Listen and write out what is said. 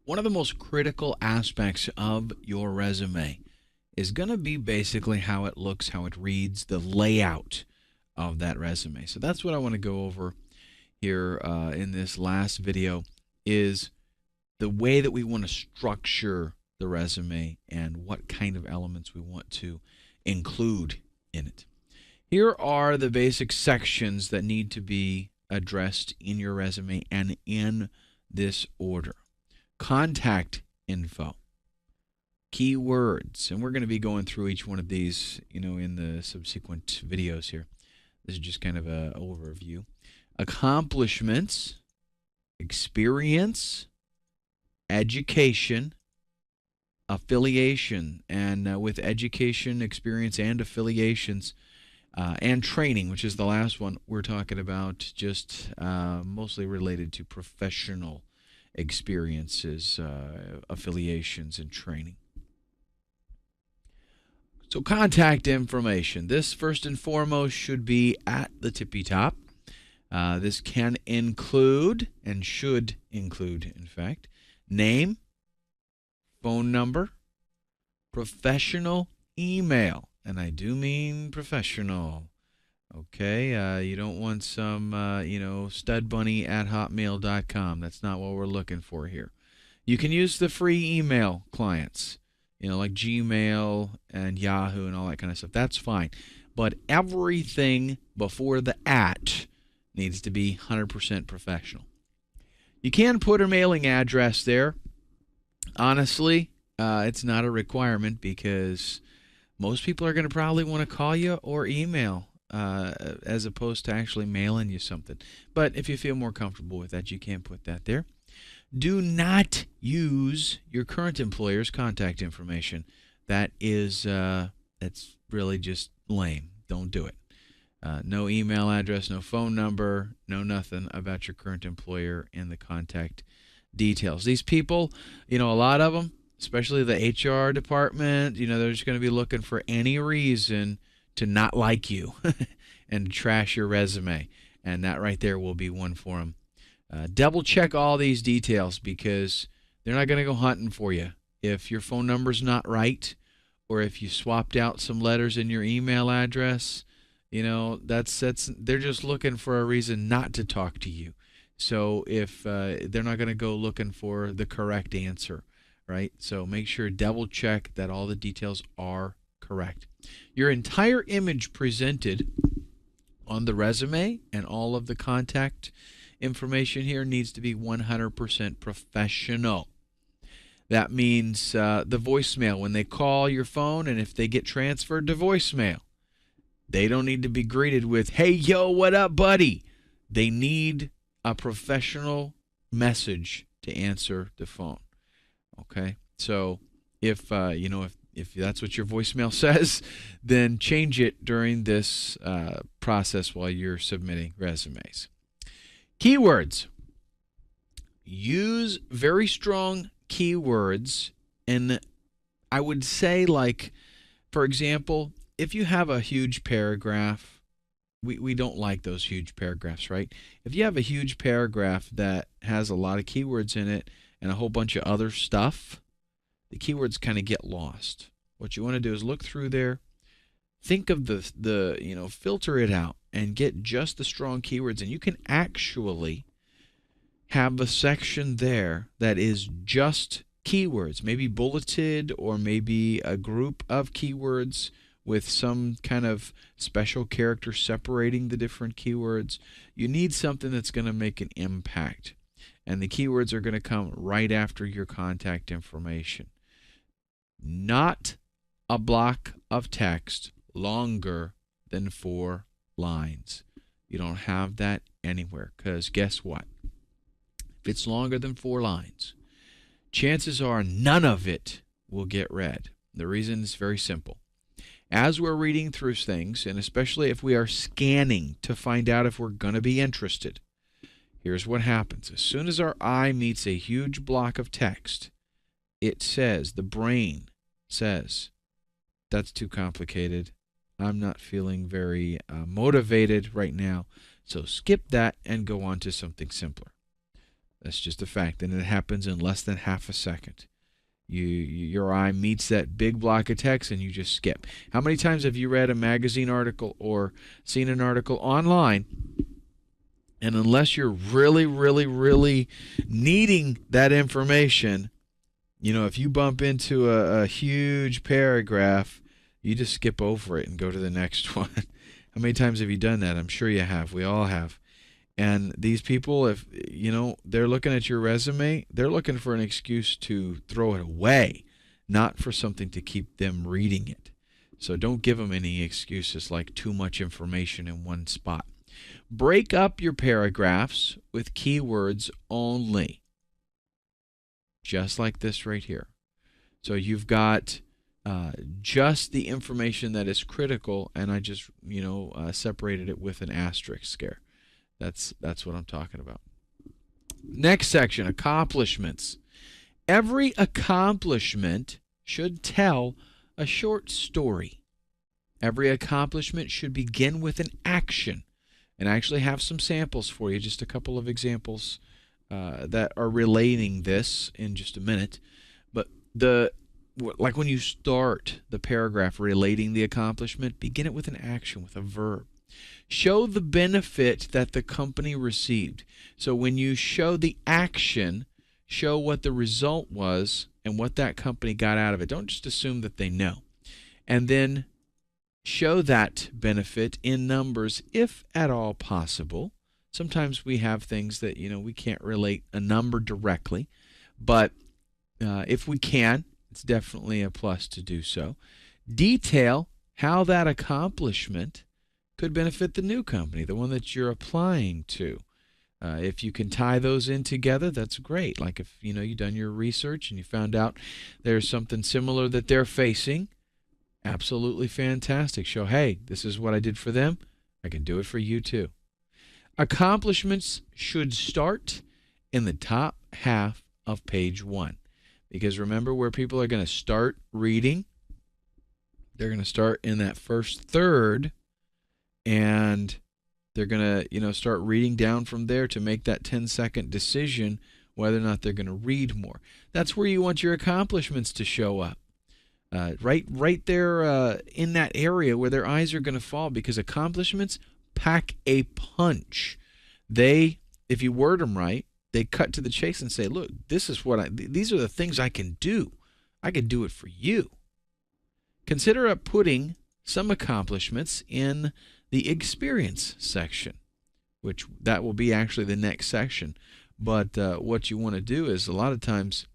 One of the most critical aspects of your resume is going to be basically how it looks, how it reads, the layout of that resume. So that's what I want to go over here in this last video is the way that we want to structure the resume and what kind of elements we want to include in it. Here are the basic sections that need to be addressed in your resume and in this order. Contact info, keywords, and we're going to be going through each one of these, in the subsequent videos here. This is just kind of an overview. Accomplishments, experience, education, affiliation, and with education, experience, and affiliations, and training, which is the last one, we're talking about just mostly related to professional experiences, affiliations, and training. So contact information. This first and foremost should be at the tippy top. This can include, and should include, in fact, name, phone number, professional email, and I do mean professional. Okay, you don't want some, studbunny@hotmail.com. That's not what we're looking for here. You can use the free email clients, like Gmail and Yahoo and all that kind of stuff. That's fine. But everything before the @ needs to be 100% professional. You can put a mailing address there. Honestly, it's not a requirement because most people are going to probably want to call you or email as opposed to actually mailing you something. But if you feel more comfortable with that, you can put that there. Do not use your current employer's contact information. That's really just lame. Don't do it. No email address, no phone number, no nothing about your current employer and the contact details. These people, a lot of them, especially the HR department, they're just going to be looking for any reason to not like you and trash your resume. And that right there will be one for them. Double check all these details because they're not going to go hunting for you. If your phone number's not right, or if you swapped out some letters in your email address, they're just looking for a reason not to talk to you. So if they're not going to go looking for the correct answer, right? So make sure double check that all the details are correct. Your entire image presented on the resume and all of the contact information here needs to be 100% professional. That means the voicemail, when they call your phone and if they get transferred to voicemail, they don't need to be greeted with, "Hey, yo, what up, buddy?" They need a professional message to answer the phone. Okay? So if that's what your voicemail says, then change it during this process while you're submitting resumes. Keywords. Use very strong keywords, and I would say, for example, if you have a huge paragraph, we don't like those huge paragraphs, right? If you have a huge paragraph that has a lot of keywords in it and a whole bunch of other stuff, the keywords kind of get lost. What you want to do is look through there, think of the filter it out and get just the strong keywords, and you can actually have a section there that is just keywords, maybe bulleted or maybe a group of keywords with some kind of special character separating the different keywords. You need something that's going to make an impact, and the keywords are going to come right after your contact information. Not a block of text longer than 4 lines. You don't have that anywhere, because guess what? If it's longer than 4 lines, chances are none of it will get read. The reason is very simple. As we're reading through things, and especially if we are scanning to find out if we're going to be interested, here's what happens. As soon as our eye meets a huge block of text, the brain says, that's too complicated. I'm not feeling very motivated right now. So skip that and go on to something simpler. That's just a fact, and it happens in less than half a second. Your eye meets that big block of text and you just skip. How many times have you read a magazine article or seen an article online, and unless you're really, really, really needing that information, if you bump into a huge paragraph, you just skip over it and go to the next one. How many times have you done that? I'm sure you have. We all have. And these people, if they're looking at your resume, they're looking for an excuse to throw it away, not for something to keep them reading it. So don't give them any excuses like too much information in one spot. Break up your paragraphs with keywords only, just like this right here. So you've got just the information that is critical, and I just separated it with an asterisk there. That's what I'm talking about. Next section, accomplishments. Every accomplishment should tell a short story. Every accomplishment should begin with an action. And I actually have some samples for you, just a couple of examples that are relating this in just a minute. But like when you start the paragraph relating the accomplishment, begin it with an action, with a verb. Show the benefit that the company received. So when you show the action, show what the result was and what that company got out of it. Don't just assume that they know. And then show that benefit in numbers if at all possible. Sometimes we have things that we can't relate a number directly, but if we can, it's definitely a plus to do so. Detail how that accomplishment could benefit the new company, the one that you're applying to. If you can tie those in together, that's great. Like if you've done your research and you found out there's something similar that they're facing, absolutely fantastic. Show, hey, this is what I did for them. I can do it for you too. Accomplishments should start in the top half of page 1. Because remember where people are going to start reading? They're going to start in that first third, and they're going to start reading down from there to make that 10-second decision whether or not they're going to read more. That's where you want your accomplishments to show up. Right there in that area where their eyes are going to fall, because accomplishments pack a punch. If you word them right, they cut to the chase and say, look, these are the things I can do. I can do it for you. Consider putting some accomplishments in the experience section, which that will be actually the next section. But what you want to do is a lot of times